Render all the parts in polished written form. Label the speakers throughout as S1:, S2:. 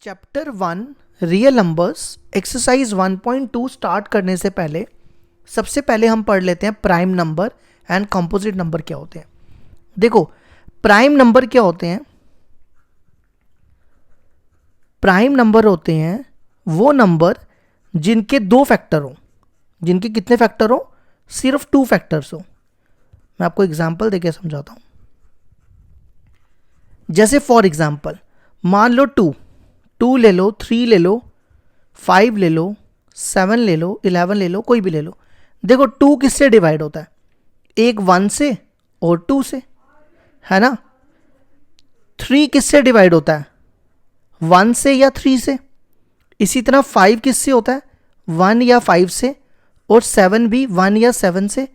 S1: Chapter 1 real numbers exercise 1.2 start करने से पहले सबसे पहले हम पढ़ लेते हैं prime number and composite number क्या होते हैं। देखो, प्राइम नंबर क्या होते हैं? प्राइम नंबर होते हैं वो नंबर जिनके दो फैक्टर हो। जिनके कितने फैक्टर हो? सिर्फ 2 फैक्टर्स हो। मैं आपको एग्जांपल देके समझाता हूं। जैसे फॉर एग्जांपल मान लो 2 ले लो, 3 ले लो, 5 ले लो, 7 ले लो, 11 ले लो, कोई भी ले लो। देखो 2 किससे डिवाइड होता है? एक 1 से और 2 से, है ना। 3 किससे डिवाइड होता है? 1 से या 3 से। इसी तरह 5 किससे होता है? 1 या 5 से। और 7 भी 1 या 7 से।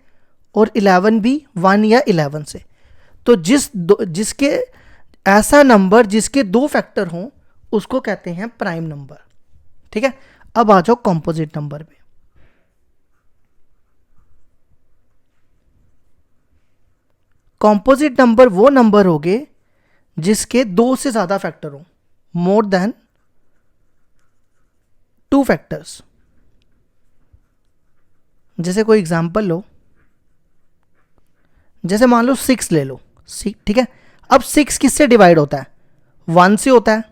S1: और 11 भी 1 या 11 से। तो जिसके ऐसा नंबर जिसके दो फैक्टर हों उसको कहते हैं प्राइम नंबर। ठीक है, अब आ जाओ कंपोजिट नंबर पे। कंपोजिट नंबर वो नंबर होंगे जिसके 2 से ज्यादा फैक्टर हो, मोर देन 2 फैक्टर्स। जैसे कोई एग्जांपल लो, जैसे मान लो 6 ले लो। ठीक है, अब 6 किससे डिवाइड होता है? 1 से होता है,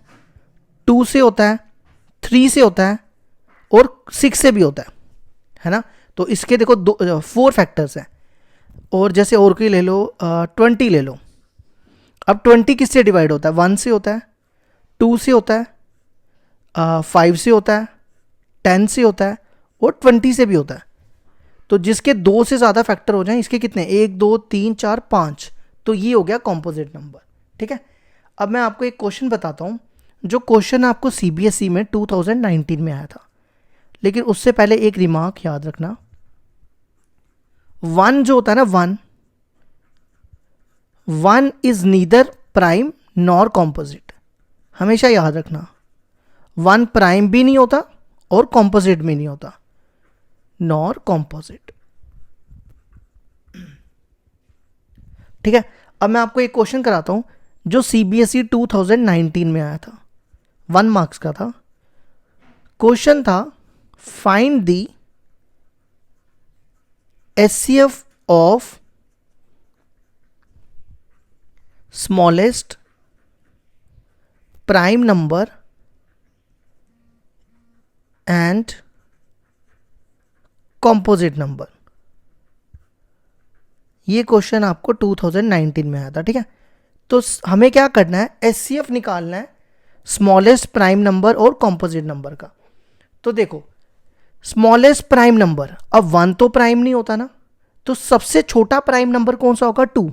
S1: 2 से होता है, 3 से होता है और 6 से भी होता है ना। तो इसके देखो 4 फैक्टर्स हैं। और जैसे और कोई ले लो, 20 ले लो। अब 20 किससे डिवाइड होता है? 1 से होता है, 2 से होता है, 5 से होता है, 10 से होता है और 20 से भी होता है। तो जिसके 2 से ज़्यादा फैक्टर हो जाएं, इसके कितने? 1 2 3 4 5। तो ये हो गया कॉम्पोजिट नंबर। ठीक है, अब मैं आपको एक क्वेश्चन बताता हूँ, जो क्वेश्चन आपको सीबीएसई में 2019 में आया था। लेकिन उससे पहले एक रिमार्क याद रखना, 1 जो होता है ना, 1 is neither prime nor composite. हमेशा याद रखना, 1 प्राइम भी नहीं होता और कॉम्पोजिट भी नहीं होता, नॉर कॉम्पोजिट। ठीक है, अब मैं आपको एक क्वेश्चन कराता हूं जो सीबीएसई 2019 में आया था, 1 मार्क्स का था। क्वेश्चन था, find the HCF of smallest prime number and composite number. ये क्वेश्चन आपको 2019 में आया था। ठीक है, तो हमें क्या करना है? एचसीएफ निकालना है स्मॉलेस्ट प्राइम नंबर और कंपोजिट नंबर का। तो देखो, स्मॉलेस्ट प्राइम नंबर, अब 1 तो प्राइम नहीं होता ना, तो सबसे छोटा प्राइम नंबर कौन सा होगा? 2,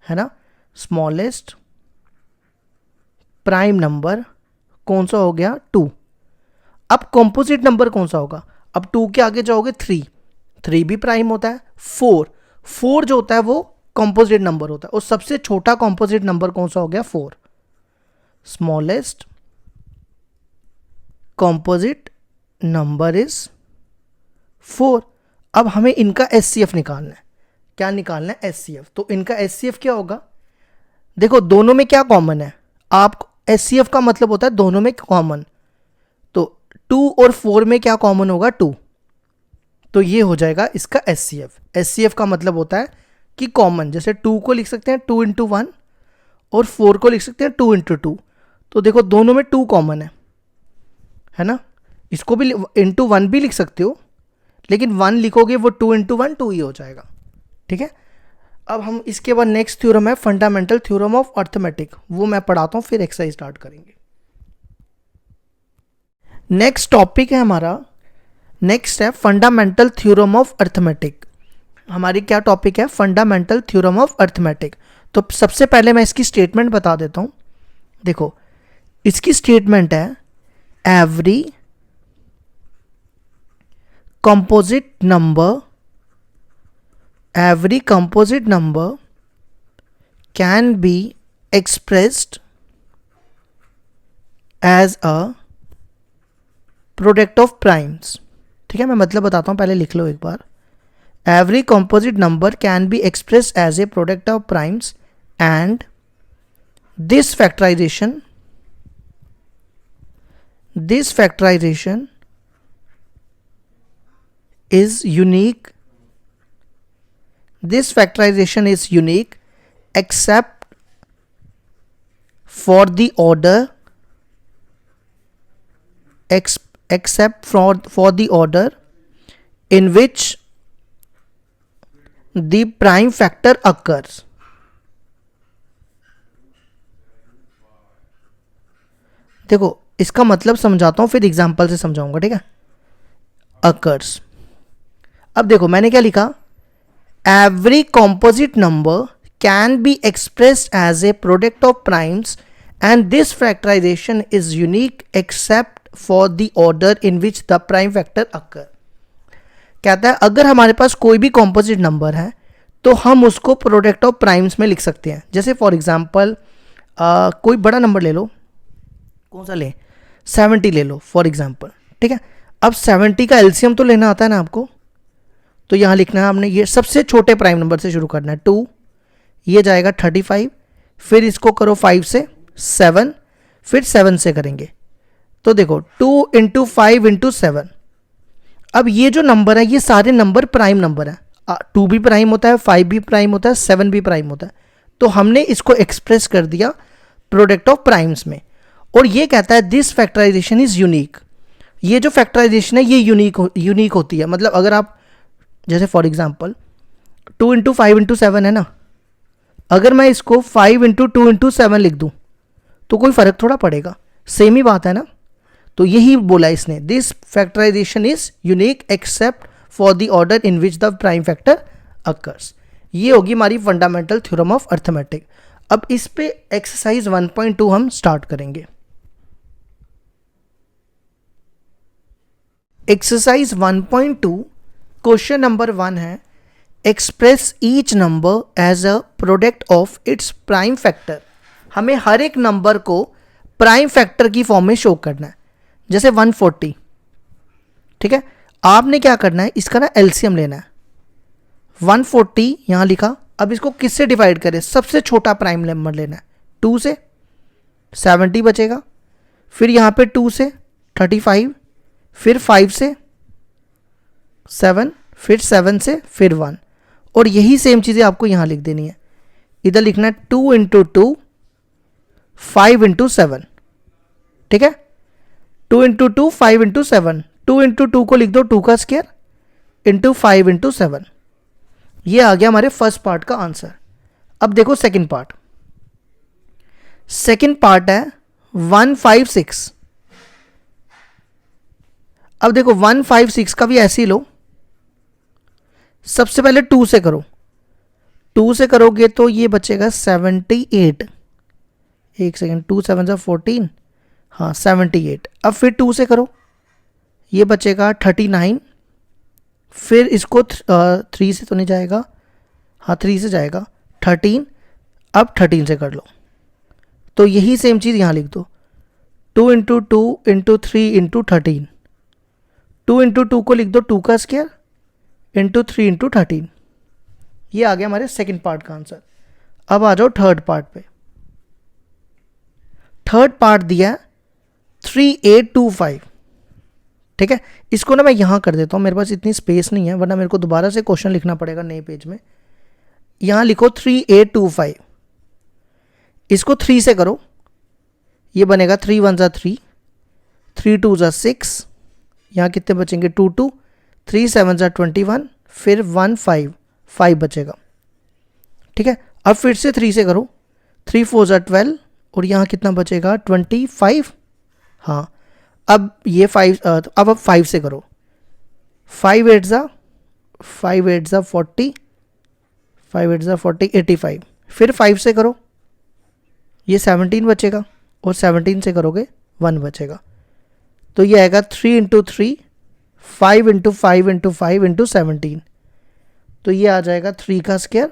S1: है ना। स्मॉलेस्ट प्राइम नंबर कौन सा हो गया? 2। अब कंपोजिट नंबर कौन सा होगा? अब 2 के आगे जाओगे 3 भी प्राइम होता है। 4 जो होता है वो कंपोजिट नंबर होता है। और सबसे छोटा कंपोजिट नंबर कौन सा हो गया? 4। Smallest composite number is 4। अब हमें इनका एचसीएफ निकालना है। क्या निकालना है? एचसीएफ। तो इनका एचसीएफ क्या होगा? देखो, दोनों में क्या कॉमन है? आप एचसीएफ का मतलब होता है दोनों में कॉमन। तो 2 और 4 में क्या कॉमन होगा? 2। तो ये हो जाएगा इसका एचसीएफ। एचसीएफ का मतलब होता है कि कॉमन। जैसे 2 को लिख सकते हैं 2 इंटू 1 और 4 को लिख सकते हैं 2 इंटू 2। तो देखो दोनों में 2 कॉमन है ना। इसको भी इंटू 1 भी लिख सकते हो, लेकिन 1 लिखोगे वो 2 इंटू 1 2 ही हो जाएगा। ठीक है, अब हम इसके बाद नेक्स्ट थ्योरम है फंडामेंटल थ्योरम ऑफ अर्थमेटिक, वो मैं पढ़ाता हूँ, फिर एक्सरसाइज स्टार्ट करेंगे। नेक्स्ट टॉपिक है हमारा, नेक्स्ट है फंडामेंटल थ्योरम ऑफ अर्थमेटिक। हमारी क्या टॉपिक है? Fundamental theorem of arithmetic. तो सबसे पहले मैं इसकी स्टेटमेंट बता देता हूं। देखो, इसकी स्टेटमेंट है, every composite number can be expressed as a product of primes. ठीक है, मैं मतलब बताता हूँ, पहले लिख लो एक बार। Every composite number can be express as a product of primes and this factorisation this factorisation is unique. This factorization is unique except for the order for the order in which the prime factor occurs. देखो इसका मतलब समझाता हूं, फिर example से समझाऊंगा, ठीक है। occurs, अब देखो मैंने क्या लिखा, every composite number can be expressed as a product of primes and this factorisation is unique except for the order in which the prime factor occur. कहता है अगर हमारे पास कोई भी कॉम्पोजिट नंबर है तो हम उसको प्रोडक्ट ऑफ प्राइम्स में लिख सकते हैं। जैसे फॉर एग्जांपल कोई बड़ा नंबर ले लो, कौन सा ले, 70 ले लो फॉर एग्जांपल, ठीक है। अब 70 का एलसीएम तो लेना आता है ना आपको, तो यहाँ लिखना है आपने, ये सबसे छोटे प्राइम नंबर से शुरू करना है, 2, ये जाएगा 35, फिर इसको करो 5 से 7, फिर 7 से करेंगे, तो देखो 2 इंटू 5 इंटू 7। अब ये जो नंबर है ये सारे नंबर प्राइम नंबर है, 2 भी प्राइम होता है, 5 भी प्राइम होता है, 7 भी प्राइम होता है, तो हमने इसको एक्सप्रेस कर दिया प्रोडक्ट ऑफ प्राइम्स में। और ये कहता है दिस फैक्टराइजेशन इज यूनिक, ये जो फैक्टराइजेशन है ये यूनिक होती है। मतलब अगर आप जैसे फॉर एग्जांपल 2 इंटू 5 इंटू 7 है ना, अगर मैं इसको 5 इंटू 2 इंटू 7 लिख दूं तो कोई फर्क थोड़ा पड़ेगा, सेम ही बात है ना। तो यही बोला इसने, this factorisation is unique except for the order in which the prime factor occurs. ये होगी हमारी फंडामेंटल थ्योरम ऑफ अर्थमेटिक। अब इस पे एक्सरसाइज 1.2 हम स्टार्ट करेंगे। एक्सरसाइज 1.2 क्वेश्चन नंबर 1 है, express each number as a product of its prime factor. हमें हर एक नंबर को प्राइम फैक्टर की फॉर्म में शो करना है। जैसे 140, ठीक है, आपने क्या करना है, इसका ना एलसीएम लेना है। 140 यहां लिखा, अब इसको किससे डिवाइड करें, सबसे छोटा प्राइम नंबर लेना है, 2 से, 70 बचेगा, फिर यहां पे 2 से 35, फिर 5 से 7, फिर 7 से फिर 1, और यही सेम चीज़ें आपको यहाँ लिख देनी है। इधर लिखना है 2 इंटू 2 5 इंटू 7, ठीक है, 2 इंटू 2 5 इंटू 7, 2 इंटू 2 को लिख दो 2 का स्क्वायर इंटू 5 इंटू 7। ये आ गया हमारे फर्स्ट पार्ट का आंसर। अब देखो सेकंड पार्ट, सेकंड पार्ट है 156। अब देखो 156 का भी ऐसे ही लो, सबसे पहले 2 से करो, 2 से करोगे तो ये बचेगा 78, एक सेकेंड, 2 7 जा 14, हाँ 78। अब फिर 2 से करो, ये बचेगा 39, फिर इसको 3 से तो नहीं जाएगा, हाँ 3 से जाएगा 13, अब 13 से कर लो, तो यही सेम चीज़ यहाँ लिख दो, 2 इंटू 2 इंटू 3 इंटू 13, 2 इंटू 2 को लिख दो 2 का स्क्वायर इंटू 3 इंटू 13। ये आ गया हमारे सेकंड पार्ट का आंसर। अब आ जाओ थर्ड पार्ट पे। थर्ड पार्ट दिया 3825, ठीक है, इसको ना मैं यहां कर देता हूं, मेरे पास इतनी स्पेस नहीं है, वरना मेरे को दोबारा से क्वेश्चन लिखना पड़ेगा नए पेज में। यहां लिखो 3825, इसको 3 से करो, ये बनेगा 3 1 जा 3, 3 2 जा 6, यहाँ कितने बचेंगे 2 2, 3 7 जा 21, फिर 1 5 5 बचेगा, ठीक है। अब फिर से 3 से करो, 3 4 जा 12, और यहाँ कितना बचेगा 25, हाँ। अब ये 5, अब 5 से करो, 5 8 जा 40, 5 8 जा 40 85, फिर 5 से करो, ये 17 बचेगा, और 17 से करोगे 1 बचेगा, तो ये आएगा 3 इंटू 3 5 इंटू 5 इंटू 5 इंटू 17, तो ये आ जाएगा 3 का स्क्वायर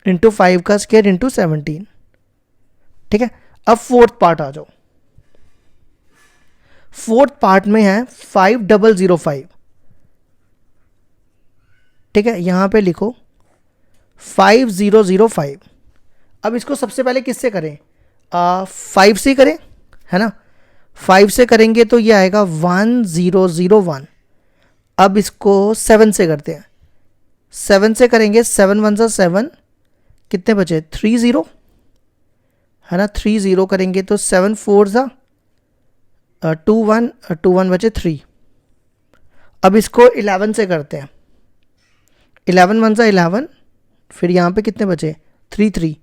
S1: इंटू 5 का स्क्वायर इंटू 17, ठीक है। अब फोर्थ पार्ट आ जाओ। फोर्थ पार्ट में है 5005, ठीक है, यहां पे लिखो 5005। अब इसको सबसे पहले किससे करें, 5 से करें, है ना। 5 से करेंगे तो ये आएगा 1001। अब इसको 7 से करते हैं। 7 से करेंगे, 7 1 सा 7, कितने बचे 30 है ना। 30 करेंगे तो 7 4 सा 2 1, 2 1 बचे 3। अब इसको 11 से करते हैं। 11 1 सा 11, फिर यहाँ पे कितने बचे 3 3,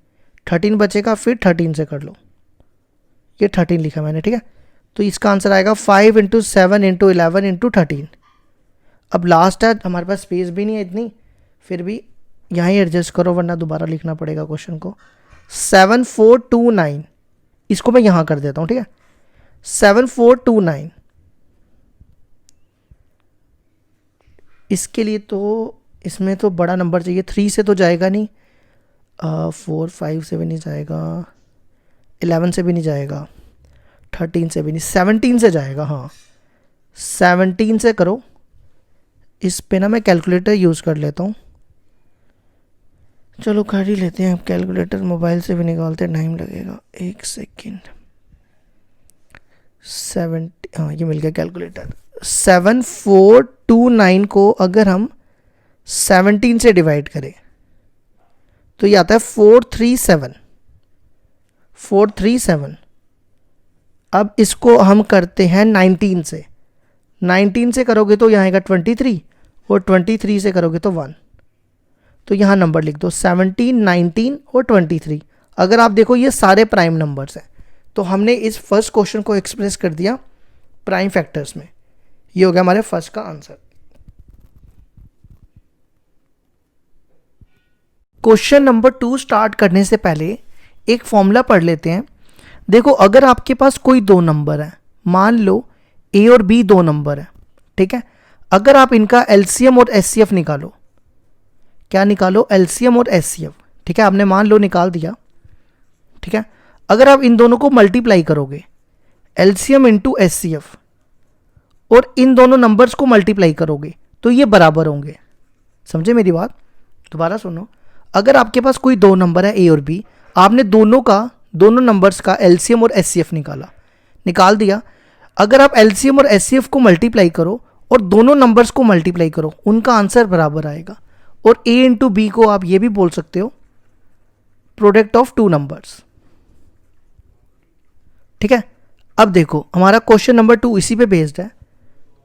S1: 13 बचेगा, फिर 13 से कर लो। ये 13 लिखा मैंने, ठीक है। तो इसका आंसर आएगा 5 × 7 × 11 × 13। अब लास्ट है, हमारे पास स्पेस भी नहीं है इतनी, फिर भी यहाँ ही एडजस्ट करो वरना दोबारा लिखना पड़ेगा क्वेश्चन को। 7429, इसको मैं यहाँ कर देता हूँ, ठीक है। 7429, इसके लिए तो इसमें तो बड़ा नंबर चाहिए। 3 से तो जाएगा नहीं, 4 5 से भी नहीं जाएगा, 11 से भी नहीं जाएगा, 13 से भी नहीं, 17 से जाएगा। हाँ 17 से करो। इस पे ना मैं कैलकुलेटर यूज़ कर लेता हूँ। चलो कर ही लेते हैं, कैलकुलेटर मोबाइल से भी निकालते टाइम लगेगा, 1 सेकेंड। 70, हाँ ये मिल गया कैलकुलेटर। 7429 को अगर हम 17 से डिवाइड करें तो ये आता है 437। 437। अब इसको हम करते हैं 19 से। 19 से करोगे तो यहाँ आएगा 23, और 23 से करोगे तो 1। तो यहाँ नंबर लिख दो 17, 19 और 23। अगर आप देखो ये सारे प्राइम नंबर्स हैं, तो हमने इस फर्स्ट क्वेश्चन को एक्सप्रेस कर दिया प्राइम फैक्टर्स में। ये हो गया हमारे फर्स्ट का आंसर। क्वेश्चन नंबर 2 स्टार्ट करने से पहले एक फॉर्मूला पढ़ लेते हैं। देखो अगर आपके पास कोई दो नंबर है, मान लो ए और बी दो नंबर है, ठीक है। अगर आप इनका एलसीएम और एचसीएफ निकालो, क्या निकालो, एलसीएम और एचसीएफ, ठीक है। आपने मान लो निकाल दिया, ठीक है। अगर आप इन दोनों को मल्टीप्लाई करोगे, एलसीएम इंटू एचसीएफ, और इन दोनों नंबर्स को मल्टीप्लाई करोगे तो ये बराबर होंगे। समझे मेरी बात, दोबारा सुनो। अगर आपके पास कोई दो नंबर है ए और बी, आपने दोनों नंबर्स का एलसीएम और एचसीएफ निकाल दिया। अगर आप एलसीएम और एचसीएफ को मल्टीप्लाई करो और दोनों नंबर्स को मल्टीप्लाई करो, उनका आंसर बराबर आएगा। और ए इंटू बी को आप ये भी बोल सकते हो प्रोडक्ट ऑफ टू नंबर्स, ठीक है। अब देखो हमारा क्वेश्चन नंबर 2 इसी पे बेस्ड है।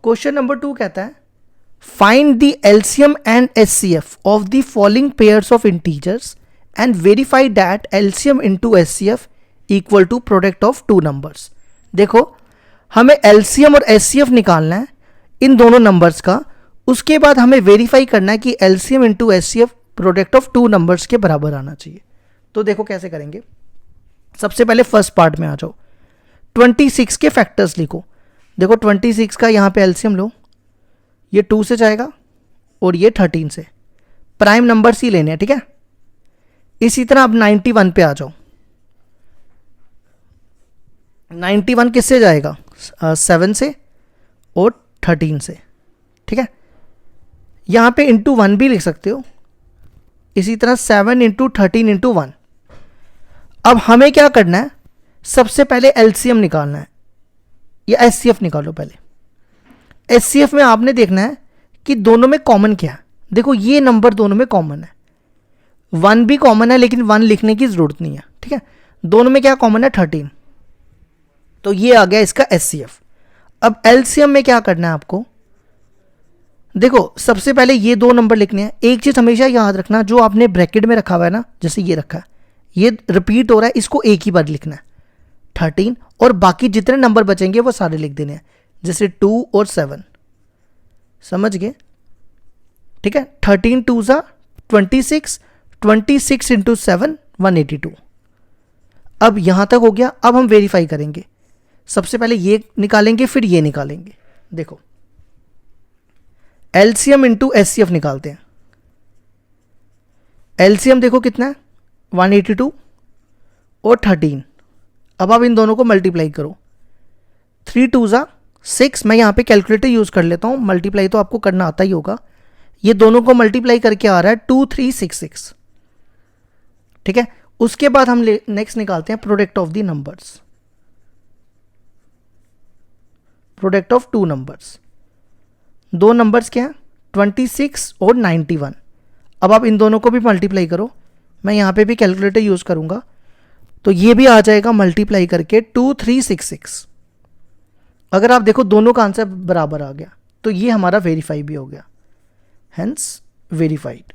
S1: क्वेश्चन नंबर 2 कहता है find the LCM and HCF of the following pairs of integers and verify that LCM into HCF equal to product of two numbers. देखो हमें एलसीएम और एचसीएफ निकालना है इन दोनों नंबर्स का, उसके बाद हमें वेरीफाई करना है कि LCM into HCF product of two numbers के बराबर आना चाहिए। तो देखो कैसे करेंगे। सबसे पहले फर्स्ट पार्ट में आ जाओ, 26 के फैक्टर्स लिखो। देखो 26 का यहाँ पे एलसीएम लो, ये 2 से जाएगा और ये 13 से, प्राइम नंबर्स ही लेने हैं, ठीक है। इसी तरह अब 91 पे आ जाओ। 91 किससे जाएगा, 7 से और 13 से, ठीक है। यहाँ पे इंटू 1 भी लिख सकते हो। इसी तरह 7 × 13 × 1। अब हमें क्या करना है, सबसे पहले एलसीएम निकालना है या एचसीएफ निकालो। पहले एचसीएफ में आपने देखना है कि दोनों में कॉमन क्या है। देखो ये नंबर दोनों में कॉमन है, 1 भी कॉमन है लेकिन 1 लिखने की जरूरत नहीं है, ठीक है। दोनों में क्या कॉमन है, 13। तो ये आ गया इसका एचसीएफ। अब एलसीएम में क्या करना है आपको, देखो सबसे पहले ये दो नंबर लिखने हैं। एक चीज हमेशा याद रखना, जो आपने ब्रैकेट में रखा हुआ है ना, जैसे ये रखा है, ये रिपीट हो रहा है, इसको एक ही बार लिखना है 13, और बाकी जितने नंबर बचेंगे वो सारे लिख देने हैं, जैसे 2 और 7। समझ गए, ठीक है। 13 2 सा 26, 26 × 7 182। अब यहां तक हो गया। अब हम वेरीफाई करेंगे। सबसे पहले ये निकालेंगे फिर ये निकालेंगे। देखो एलसीएम इंटू एचसीएफ निकालते हैं। एलसीएम देखो कितना है, 182 और 13। अब आप इन दोनों को मल्टीप्लाई करो, 3 2 सा 6। मैं यहाँ पे कैलकुलेटर यूज कर लेता हूँ, मल्टीप्लाई तो आपको करना आता ही होगा। ये दोनों को मल्टीप्लाई करके आ रहा है 2366, ठीक है। उसके बाद हम नेक्स्ट निकालते हैं product of the numbers. Product of two numbers. दो नंबर्स क्या हैं, 26 और 91। अब आप इन दोनों को भी मल्टीप्लाई करो, मैं यहाँ पे भी कैलकुलेटर यूज़ करूँगा, तो ये भी आ जाएगा मल्टीप्लाई करके 2366। अगर आप देखो दोनों का आंसर बराबर आ गया तो ये हमारा वेरीफाई भी हो गया, हेंस वेरीफाइड।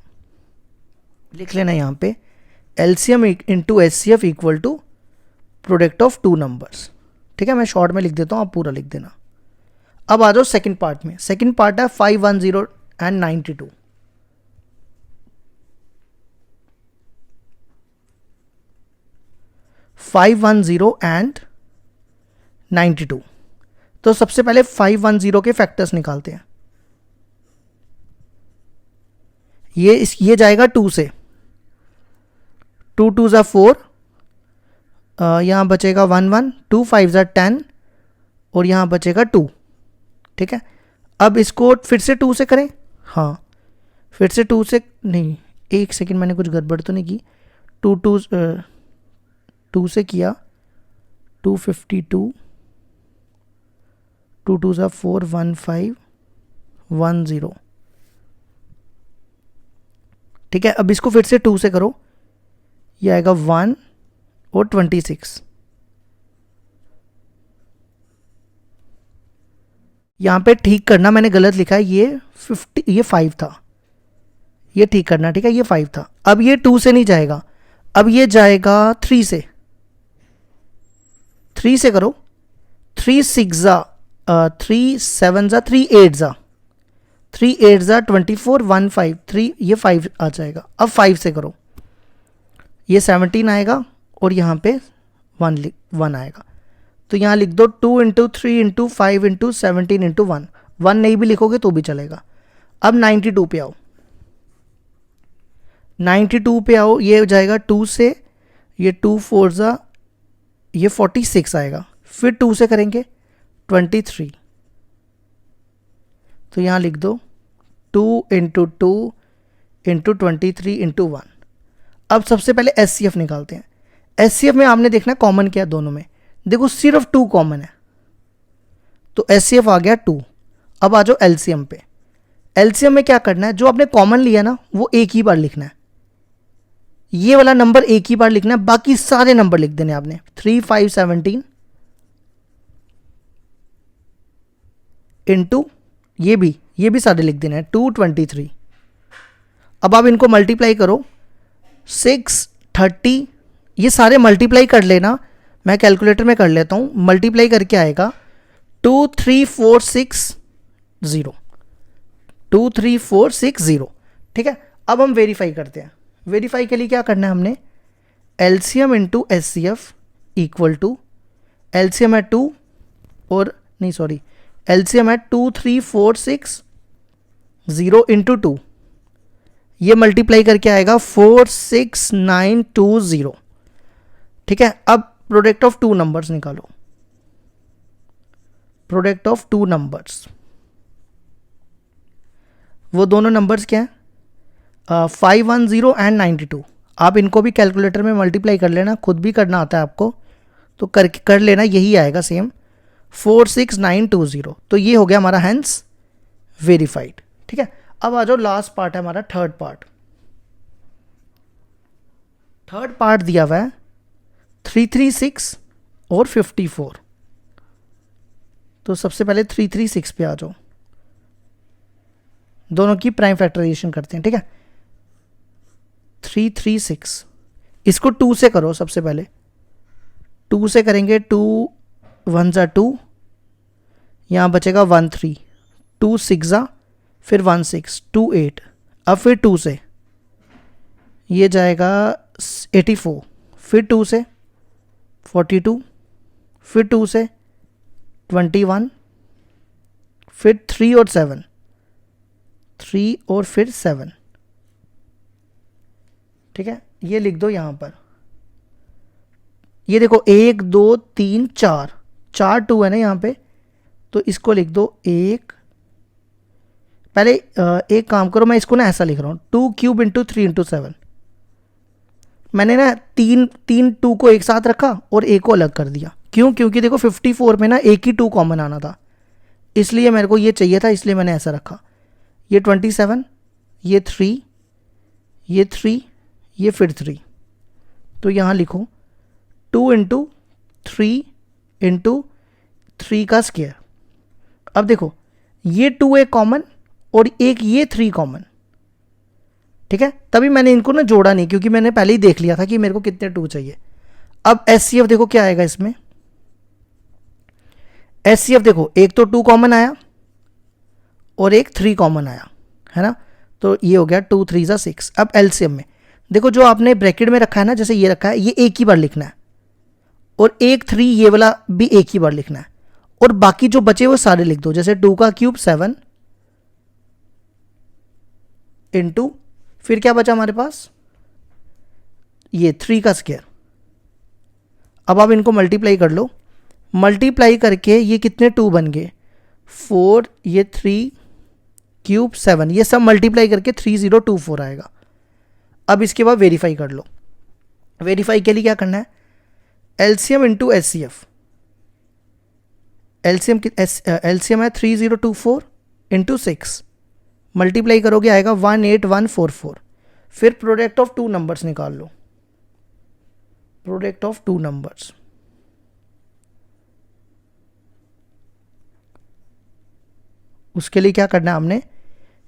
S1: लिख लेना यहाँ पे LCM into HCF equal to product of two numbers. ठीक है, मैं शॉर्ट में लिख देता हूँ, आप पूरा लिख देना। अब आ जाओ सेकंड पार्ट में। सेकंड पार्ट है 510 एंड 92। एंड 92। तो सबसे पहले 510 के फैक्टर्स निकालते हैं। ये जाएगा 2 से, 2 2 ज़ा 4, यहाँ बचेगा 1 1, 2 5 ज़ा 10 और यहाँ बचेगा 2। ठीक है, अब इसको फिर से 2 से करें। हाँ, फिर से 2 से नहीं, एक सेकंड, मैंने कुछ गड़बड़ तो नहीं की। 2 से किया, 252, 2 2 ज़ा 4, 1 5 1 0। ठीक है, अब इसको फिर से 2 से करो, ये आएगा 1 और 26। यहाँ पे ठीक करना, मैंने गलत लिखा है, ये 5 था, ये ठीक करना। ठीक है, ये 5 था। अब ये 2 से नहीं जाएगा, अब ये जाएगा 3 से। 3 से करो, 3 6 ज़ा 3 7 ज़ा 3 8 ज़ा 3 8 ज़ा 24, 1 5 3, ये 5 आ जाएगा। अब 5 से करो, ये 17 आएगा और यहाँ पे 1 आएगा। तो यहाँ लिख दो 2 इंटू 3 इंटू 5 इंटू 17 इंटू 1। 1 नहीं भी लिखोगे तो भी चलेगा। अब 92 पे आओ, 92 पे आओ, ये हो जाएगा 2 से, ये 2 4 ज़ा, ये 46 आएगा। फिर 2 से करेंगे 23, तो यहाँ लिख दो 2 इंटू 2 इंटू 23 इंटू 1। अब सबसे पहले एचसीएफ निकालते हैं। एचसीएफ में आपने देखना कॉमन क्या है दोनों में, देखो सिर्फ 2 कॉमन है, तो एचसीएफ आ गया 2। अब आ जाओ एलसीएम पे। एलसीएम में क्या करना है, जो आपने कॉमन लिया ना वो एक ही बार लिखना है, ये वाला नंबर एक ही बार लिखना है, बाकी सारे नंबर लिख देने आपने। 3 5 17 इंटू ये भी सारे लिख देना है 2 23। अब आप इनको मल्टीप्लाई करो, 6 30, ये सारे मल्टीप्लाई कर लेना, मैं कैलकुलेटर में कर लेता हूँ। मल्टीप्लाई करके आएगा 2 3 4 6 0, 2 3 4 6 0। ठीक है, अब हम वेरीफाई करते हैं। वेरीफाई के लिए क्या करना है हमने, LCM into HCF equal to, LCM है 2 और नहीं सॉरी, एलसीएम है 2 3 4 6 0 इंटू 2, ये मल्टीप्लाई करके आएगा 4 6 9 2 0। ठीक है, अब प्रोडक्ट ऑफ टू नंबर्स निकालो। प्रोडक्ट ऑफ टू नंबर्स, वो दोनों नंबर्स क्या है, 510 एंड 92। आप इनको भी कैलकुलेटर में मल्टीप्लाई कर लेना, खुद भी करना आता है आपको तो कर लेना, यही आएगा सेम 46920। तो ये हो गया हमारा हेंस वेरीफाइड। ठीक है, अब आ जाओ लास्ट पार्ट है हमारा थर्ड पार्ट। थर्ड पार्ट दिया हुआ है 336 और 54। तो सबसे पहले 336 पे आ जाओ, दोनों की प्राइम फैक्टराइजेशन करते हैं। ठीक है, 336, इसको 2 से करो। सबसे पहले 2 से करेंगे, 2 1 ज़ा 2, यहाँ बचेगा 1 3, 2 6 ज़ा, फिर 1 6, 2 8। अब फिर 2 से ये जाएगा 84, फिर 2 से 42, फिर 2 से 21, फिर 3 और 7, 3 और फिर 7। ठीक है, ये लिख दो यहाँ पर। ये देखो 1 2 3 4, 4 2 है ना यहाँ पे, तो इसको लिख दो 1। पहले एक काम करो, मैं इसको ना ऐसा लिख रहा हूँ 2 क्यूब इंटू 3 इंटू 7। मैंने ना तीन 2 को एक साथ रखा और एक को अलग कर दिया। क्यों? क्योंकि देखो 54 में ना एक ही 2 कॉमन आना था, इसलिए मेरे को ये चाहिए था, इसलिए मैंने ऐसा रखा। ये 27, ये 3, ये 3, ये फिर 3। तो यहाँ लिखो 2 इंटू 3 इंटू 3 का स्क्वायर। अब देखो ये 2 एक कॉमन और एक ये 3 कॉमन, ठीक है। तभी मैंने इनको ना जोड़ा नहीं, क्योंकि मैंने पहले ही देख लिया था कि मेरे को कितने 2 चाहिए। अब एचसीएफ देखो क्या आएगा इसमें। एचसीएफ देखो, एक तो 2 कॉमन आया और एक 3 कॉमन आया, है ना। तो ये हो गया 2 3 ज़ा 6। अब एलसीएम में देखो, जो आपने ब्रैकेट में रखा है ना, जैसे ये रखा है, ये एक ही बार लिखना है, और एक 3 ये वाला भी एक ही बार लिखना है, और बाकी जो बचे वो सारे लिख दो। जैसे 2 का क्यूब 7 इंटू, फिर क्या बचा हमारे पास, ये 3 का स्क्वायर। अब आप इनको मल्टीप्लाई कर लो, मल्टीप्लाई करके ये कितने 2 बन गए, 4, ये 3 क्यूब 7, ये सब मल्टीप्लाई करके 3024 आएगा। अब इसके बाद वेरीफाई कर लो। वेरीफाई के लिए क्या करना है, एलसीएम इंटू एचसीएफ। एलसीएम है 3024 इंटू 6, मल्टीप्लाई करोगे आएगा 18144। फिर प्रोडक्ट ऑफ 2 नंबर्स निकाल लो, प्रोडक्ट ऑफ 2 नंबर्स। उसके लिए क्या करना है हमने,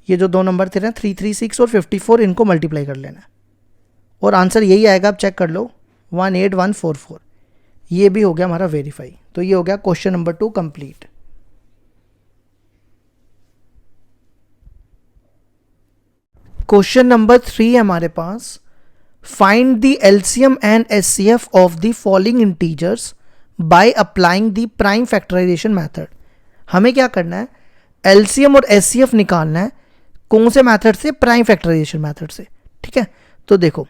S1: ये जो 2 नंबर थे ना 336 और 54, इनको मल्टीप्लाई कर लेना है, और आंसर यही आएगा। आप चेक कर लो 18144। ये भी हो गया हमारा वेरीफाई। तो ये हो गया question number 2 complete. Question number 3 है हमारे पास, find the LCM and HCF of the following integers by applying the prime factorisation method. हमें क्या करना है, एलसीएम और एचसीएफ निकालना है। कौन से मेथड से, प्राइम फैक्टराइजेशन मेथड से, ठीक है। तो देखो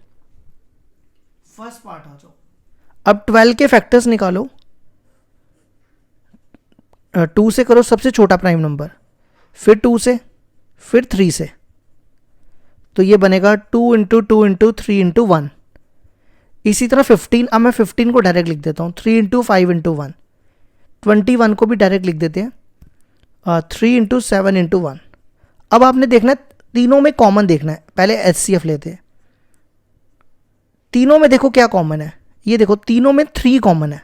S1: फर्स्ट पार्ट आ जाओ। अब 12 के फैक्टर्स निकालो, 2 से करो सबसे छोटा प्राइम नंबर, फिर 2 से, फिर 3 से। तो ये बनेगा 2 इंटू 2 इंटू 3 इंटू 1। इसी तरह 15, अब मैं 15 को डायरेक्ट लिख देता हूँ, 3 इंटू 5 इंटू 1। 21 को भी डायरेक्ट लिख देते हैं, 3 इंटू 7 इंटू 1। अब आपने देखना है, तीनों में कॉमन देखना है। पहले एचसीएफ लेते हैं। तीनों में देखो क्या कॉमन है, ये देखो तीनों में 3 कॉमन है,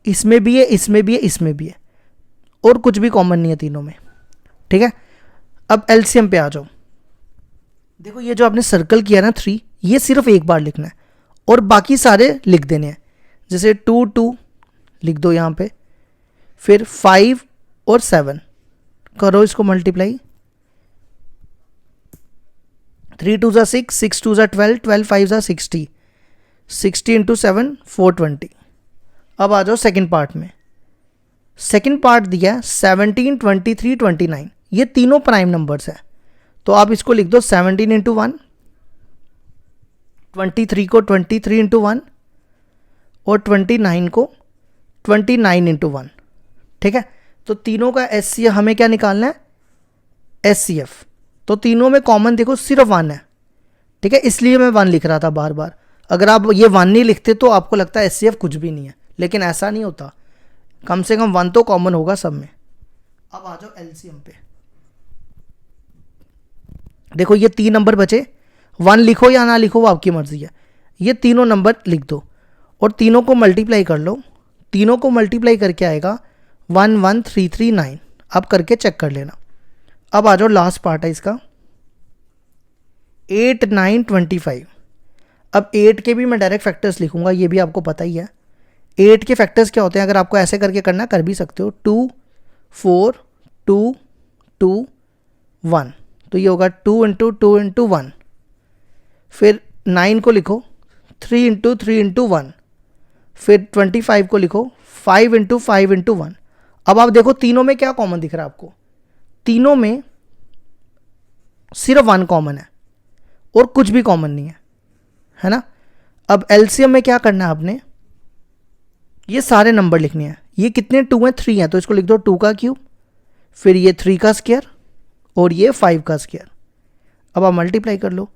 S1: इसमें भी है, इसमें भी है, इसमें भी है, और कुछ भी कॉमन नहीं है तीनों में, ठीक है। अब एलसीएम पे आ जाओ। देखो ये जो आपने सर्कल किया ना 3, ये सिर्फ एक बार लिखना है और बाकी सारे लिख देने हैं। जैसे 2 2 लिख दो यहाँ पे, फिर 5 और 7 करो इसको मल्टीप्लाई, 3 2 ज़ा 6, 6 2 ज़ा 12, 12 5 ज़ा 60, 60 इंटू 7 420। अब आ जाओ सेकंड पार्ट में। सेकंड पार्ट दिया 17 23 29, ये तीनों प्राइम नंबर्स है। तो आप इसको लिख दो 17 इंटू 1, 23 को 23 इंटू 1, और 29 को 29 इंटू 1, ठीक है। तो तीनों का एचसीएफ हमें क्या निकालना है, एचसीएफ। तो तीनों में कॉमन देखो सिर्फ 1 है, ठीक है, इसलिए मैं 1 लिख रहा था बार बार। अगर आप ये 1 नहीं लिखते तो आपको लगता है एचसीएफ कुछ भी नहीं है, लेकिन ऐसा नहीं होता, कम से कम 1 तो कॉमन होगा सब में। अब आ जाओ एलसीएम पे। देखो ये 3 नंबर बचे, 1 लिखो या ना लिखो वो आपकी मर्जी है। ये तीनों नंबर लिख दो और तीनों को मल्टीप्लाई कर लो। तीनों को मल्टीप्लाई करके आएगा 11339। अब करके चेक कर लेना। अब आ जाओ लास्ट पार्ट है इसका, 8 9 25। अब 8 के भी मैं डायरेक्ट फैक्टर्स लिखूंगा, ये भी आपको पता ही है। 8 के फैक्टर्स क्या होते हैं, अगर आपको ऐसे करके करना कर भी सकते हो, 2 4 2 2 1। तो ये होगा 2 इंटू 2 इंटू 1। फिर 9 को लिखो 3 इंटू 3 इंटू 1। फिर 25 को लिखो 5 इंटू 5 इंटू 1। अब आप देखो तीनों में क्या कॉमन दिख रहा है आपको, तीनों में सिर्फ 1 कॉमन है और कुछ भी कॉमन नहीं है ना। अब एलसीएम में क्या करना है आपने, ये सारे नंबर लिखने हैं। ये कितने 2 हैं, 3 हैं, तो इसको लिख दो 2 का क्यूब, फिर ये 3 का स्क्वायर और ये 5 का स्क्वायर। अब आप मल्टीप्लाई कर लो,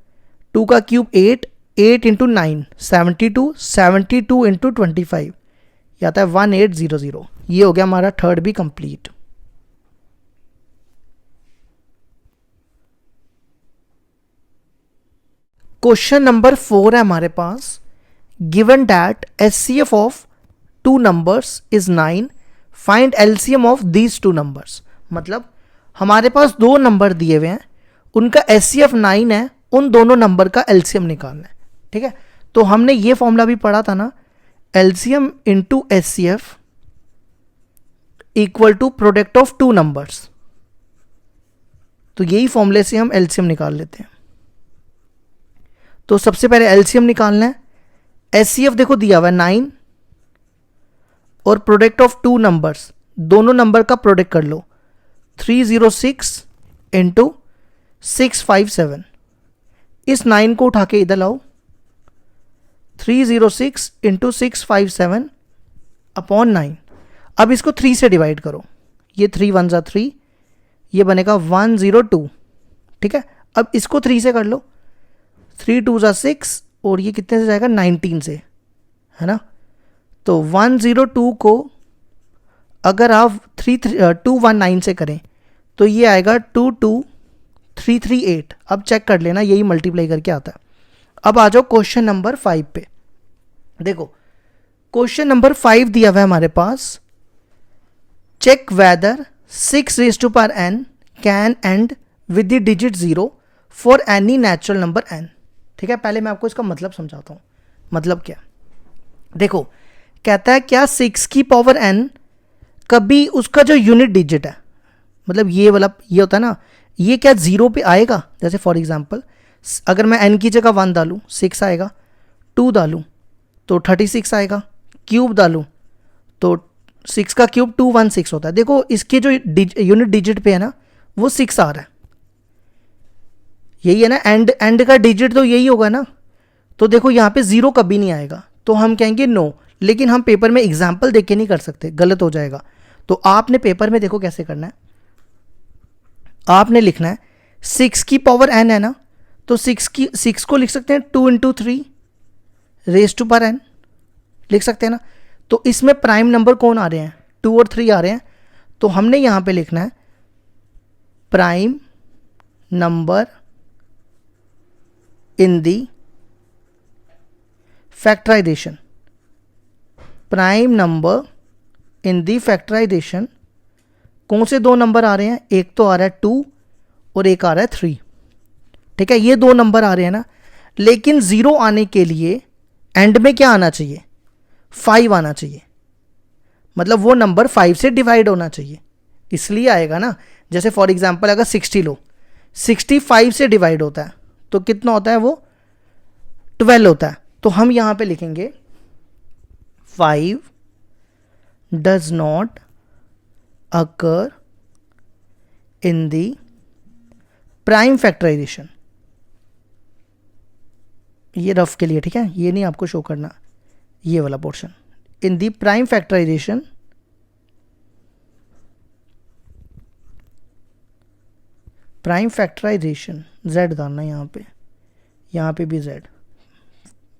S1: 2 का क्यूब 8, 8 इंटू 9 72, 72 इंटू 25 ये आता है 1800। ये हो गया हमारा थर्ड भी कंप्लीट। क्वेश्चन नंबर 4 है हमारे पास, given that HCF of two numbers is 9, find LCM of these two numbers. मतलब हमारे पास दो नंबर दिए हुए हैं, उनका एचसीएफ 9 है, उन दोनों नंबर का एलसीएम निकालना है। ठीक है, तो हमने ये फॉर्मूला भी पढ़ा था ना, LCM into HCF equal to product of two numbers. तो यही फॉर्मूले से हम एलसीएम निकाल लेते हैं। तो सबसे पहले एलसीएम निकालना है। एचसीएफ देखो दिया हुआ है 9 और प्रोडक्ट ऑफ टू नंबर्स, दोनों नंबर का प्रोडक्ट कर लो, 306 इंटू 657। इस 9 को उठा के इधर लाओ, 306 इंटू 657 अपॉन 9। अब इसको 3 से डिवाइड करो, ये 3 1 जा 3, ये बनेगा 102। ठीक है, अब इसको 3 से कर लो, 3 2 जा 6 और ये कितने से जाएगा 19 से, है ना। तो 102 को अगर आप 219 से करें तो ये आएगा 22338। अब चेक कर लेना, यही मल्टीप्लाई करके आता है। अब आ जाओ क्वेश्चन नंबर 5 पे। देखो क्वेश्चन नंबर 5 दिया हुआ है हमारे पास, check whether 6 raised to power n can end with the digit 0 for any natural number n। ठीक है, पहले मैं आपको इसका मतलब समझाता हूँ। मतलब क्या, देखो कहता है क्या 6 की पावर n कभी उसका जो यूनिट डिजिट है, मतलब ये वाला ये होता है ना, ये क्या 0 पे आएगा। जैसे फॉर एग्जांपल अगर मैं n की जगह 1 डालूँ 6 आएगा, 2 डालूँ तो 36 आएगा, क्यूब डालूँ तो 6 का क्यूब 216 होता है। देखो इसके जो यूनिट डिजिट पे है ना वो 6 आ रहा है, यही है ना, एंड का डिजिट तो यही होगा ना। तो देखो यहाँ पे 0 कभी नहीं आएगा, तो हम कहेंगे नो। लेकिन हम पेपर में एग्जाम्पल देख के नहीं कर सकते, गलत हो जाएगा। तो आपने पेपर में देखो कैसे करना है, आपने लिखना है 6 की पावर n है ना, तो 6 को लिख सकते हैं 2 into 3 raise to power n, लिख सकते हैं ना। तो इसमें प्राइम नंबर कौन आ रहे हैं, 2 और 3 आ रहे हैं। तो हमने यहां पे लिखना है prime number in the factorization. Prime number in the factorization कौन से दो नंबर आ रहे हैं, एक तो आ रहा है 2 और एक आ रहा है 3। ठीक है, ये दो नंबर आ रहे हैं ना। लेकिन 0 आने के लिए एंड में क्या आना चाहिए, 5 आना चाहिए। मतलब वो नंबर 5 से डिवाइड होना चाहिए, इसलिए आएगा ना। जैसे फॉर एग्जांपल अगर 60 लो, 65 से डिवाइड होता है तो कितना होता है, वो 12 होता है। तो हम यहां पे लिखेंगे 5 does not occur in the prime factorization. ये रफ के लिए, ठीक है, ये नहीं आपको शो करना, ये वाला portion in the prime factorization z डालना यहाँ पे भी z,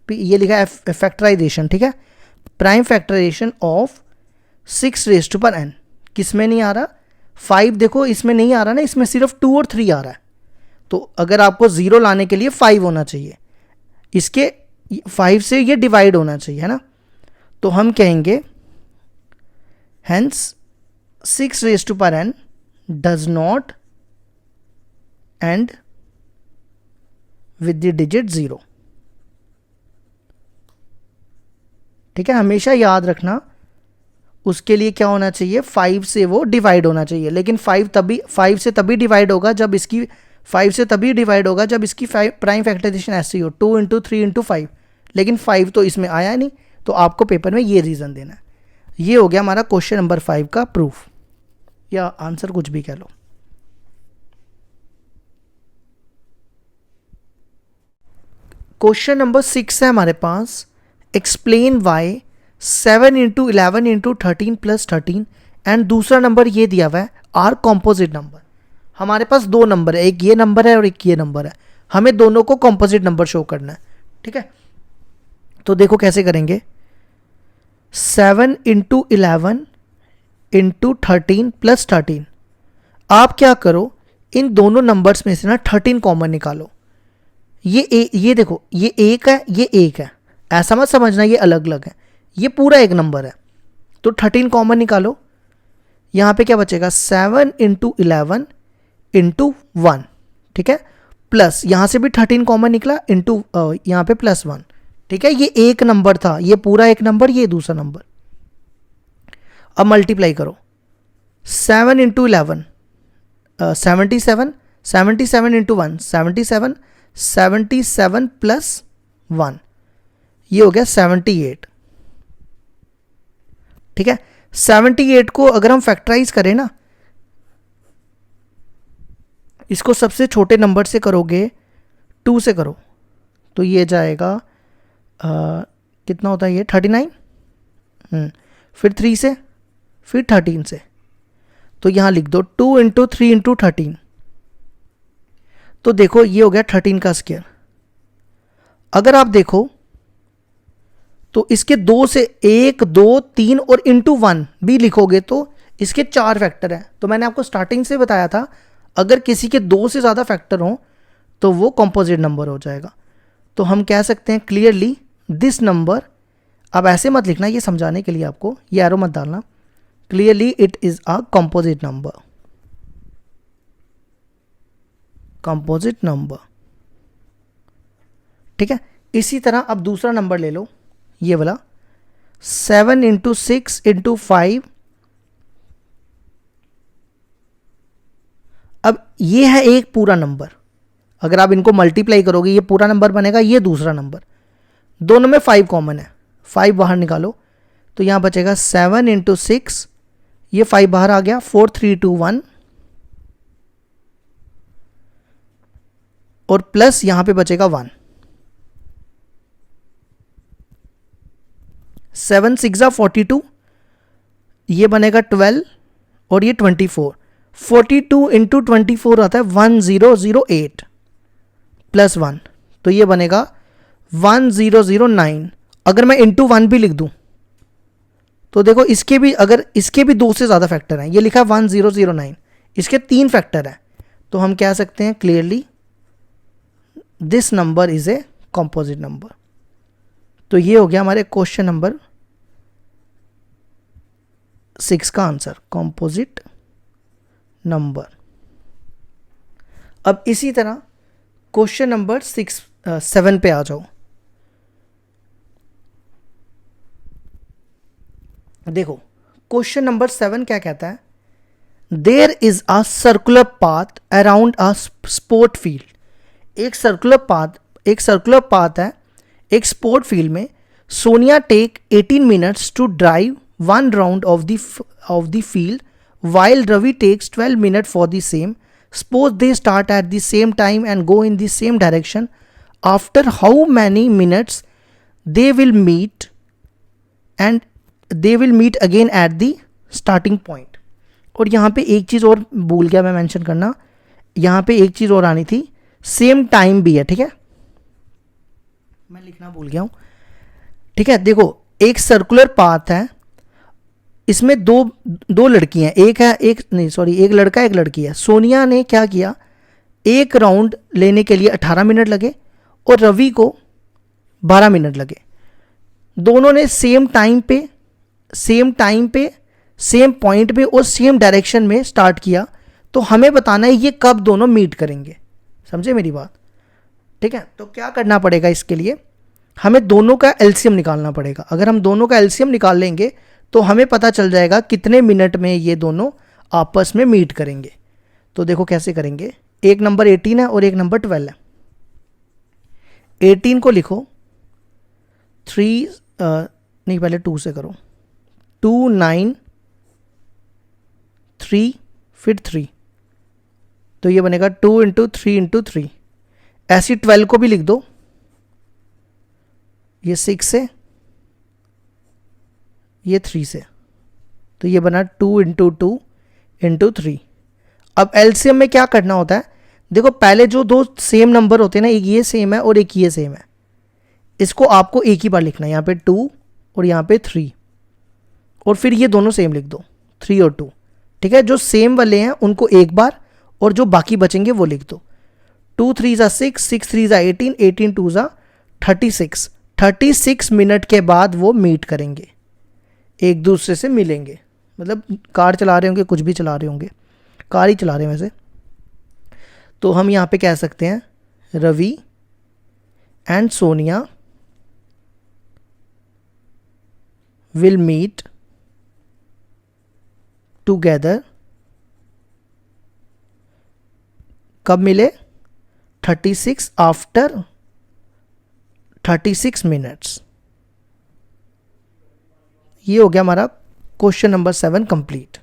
S1: ये लिखा है फैक्टराइजेशन। ठीक है, prime factorization of 6 raised to power n। किस में नहीं आ रहा, 5 देखो इसमें नहीं आ रहा ना, इसमें सिर्फ 2 और 3 आ रहा है। तो अगर आपको 0 लाने के लिए 5 होना चाहिए, इसके 5 से ये डिवाइड होना चाहिए, है ना। तो हम कहेंगे hence 6 raised to power n does not and with the digit 0। ठीक है, हमेशा याद रखना उसके लिए क्या होना चाहिए, 5 से वो डिवाइड होना चाहिए। लेकिन 5 से तभी डिवाइड होगा जब इसकी 5 से तभी डिवाइड होगा जब इसकी प्राइम फैक्टराइजेशन ऐसी हो, 2 इंटू 3 इंटू 5। लेकिन 5 तो इसमें आया नहीं, तो आपको पेपर में ये रीज़न देना है। ये हो गया हमारा क्वेश्चन नंबर 5 का प्रूफ या आंसर, कुछ भी कह लो। क्वेश्चन नंबर 6 है हमारे पास, explain why 7 into 11 into 13 plus 13 and दूसरा नंबर ये दिया हुआ है आर कॉम्पोजिट नंबर। हमारे पास दो नंबर है, एक ये नंबर है और एक ये नंबर है, हमें दोनों को कॉम्पोजिट नंबर शो करना है। ठीक है, तो देखो कैसे करेंगे, 7 इंटू 11 इंटू 13 प्लस 13। आप क्या करो, इन दोनों नंबर्स में से ना 13 कॉमन निकालो। ये देखो, ये एक है, ये एक है, ऐसा मत समझना ये अलग अलग है, ये पूरा एक नंबर है। तो 13 कॉमन निकालो, यहाँ पे क्या बचेगा 7 इंटू 11 इंटू 1, ठीक है, प्लस यहाँ से भी 13 कॉमन निकला इंटू यहाँ पे +1, ठीक है। ये एक नंबर था, ये पूरा एक नंबर, ये दूसरा नंबर। अब मल्टीप्लाई करो, 7 इंटू 11 77, 77 इंटू 1 77, 77 प्लस 1 ये हो गया 78, ठीक है। 78 को अगर हम फैक्टराइज करें ना, इसको सबसे छोटे नंबर से करोगे 2 से करो तो ये जाएगा कितना होता है ये 39, फिर 3 से, फिर 13 से, तो यहाँ लिख दो 2 इंटू 3 इंटू 13, तो देखो ये हो गया 13 का स्क्वायर। अगर आप देखो तो इसके 2 से 1 2 3 और इंटू 1 भी लिखोगे तो इसके 4 फैक्टर हैं। तो मैंने आपको स्टार्टिंग से बताया था अगर किसी के 2 से ज़्यादा फैक्टर हों तो वो कंपोजिट नंबर हो जाएगा। तो हम कह सकते हैं क्लियरली दिस नंबर, अब ऐसे मत लिखना, ये समझाने के लिए आपको ये एरो मत डालना, clearly it is a composite number, composite number, ठीक है। इसी तरह अब दूसरा नंबर ले लो, ये वाला 7 इंटू 6 इंटू 5, अब ये है एक पूरा नंबर, अगर आप इनको मल्टीप्लाई करोगे ये पूरा नंबर बनेगा, ये दूसरा नंबर, दोनों में 5 कॉमन है, 5 बाहर निकालो तो यहाँ बचेगा 7 इंटू 6, ये 5 बाहर आ गया, 4 3 2 1 और प्लस यहाँ पे बचेगा 1, 7 6 42, ये बनेगा 12 और ये 24, 42 इंटू 24 आता है 1008 प्लस 1, तो ये बनेगा 1009। अगर मैं इंटू 1 भी लिख दूं तो देखो इसके भी, अगर इसके भी 2 से ज़्यादा फैक्टर हैं, ये लिखा है 1009, इसके 3 फैक्टर हैं, तो हम कह सकते हैं clearly this number is a composite number. तो ये हो गया हमारे क्वेश्चन नंबर 6 का आंसर, कंपोजिट नंबर। अब इसी तरह क्वेश्चन नंबर 7 पे आ जाओ। देखो क्वेश्चन नंबर 7 क्या कहता है, there is a circular path around a sport field. एक सर्कुलर पाथ है एक स्पोर्ट फील्ड में। Sonia take 18 minutes to drive 1 round of the field while Ravi takes 12 minutes for the same. Suppose they start at the same time and go in the same direction. After how many minutes they will meet and they will meet again at the starting point. और यहाँ पे एक चीज़ और भूल गया मैं mention करना, यहाँ पे एक चीज़ और आनी थी, सेम टाइम भी है, ठीक है, मैं लिखना भूल गया हूँ, ठीक है। देखो एक सर्कुलर पाथ है, इसमें दो लड़कियां, एक लड़का एक लड़की है। सोनिया ने क्या किया, एक राउंड लेने के लिए 18 मिनट लगे और रवि को 12 मिनट लगे। दोनों ने सेम टाइम पे सेम पॉइंट पे और सेम डायरेक्शन में स्टार्ट किया, तो हमें बताना है ये कब दोनों मीट करेंगे। समझे मेरी बात, ठीक है। तो क्या करना पड़ेगा, इसके लिए हमें दोनों का एलसीएम निकालना पड़ेगा। अगर हम दोनों का एलसीएम निकाल लेंगे तो हमें पता चल जाएगा कितने मिनट में ये दोनों आपस में मीट करेंगे। तो देखो कैसे करेंगे, एक नंबर 18 है और एक नंबर 12 है। 18 को लिखो पहले 2 से करो, 2 9 3 फिर 3, तो ये बनेगा 2 इंटू 3 इंटू 3। ऐसी 12 को भी लिख दो, ये 6 से, ये 3 से, तो ये बना 2 इंटू 2 इंटू 3। अब एलसीएम में क्या करना होता है, देखो पहले जो दो सेम नंबर होते हैं ना, एक ये सेम है और एक ये सेम है, इसको आपको एक ही बार लिखना है, यहाँ पे 2 और यहाँ पे 3, और फिर ये दोनों सेम लिख दो 3 और 2, ठीक है। जो सेम वाले हैं उनको एक बार और जो बाकी बचेंगे वो लिख दो। 2 3 ज़ा 6, 6 3 ज़ा 18, 18 2 ज़ा 36, 36 मिनट के बाद वो मीट करेंगे, एक दूसरे से मिलेंगे। मतलब कार चला रहे होंगे, कुछ भी चला रहे होंगे, कार ही चला रहे हैं वैसे। तो हम यहाँ पे कह सकते हैं Ravi and Sonia will meet together, कब मिले, 36 आफ्टर 36 मिनट्स। ये हो गया हमारा क्वेश्चन नंबर 7 कंप्लीट।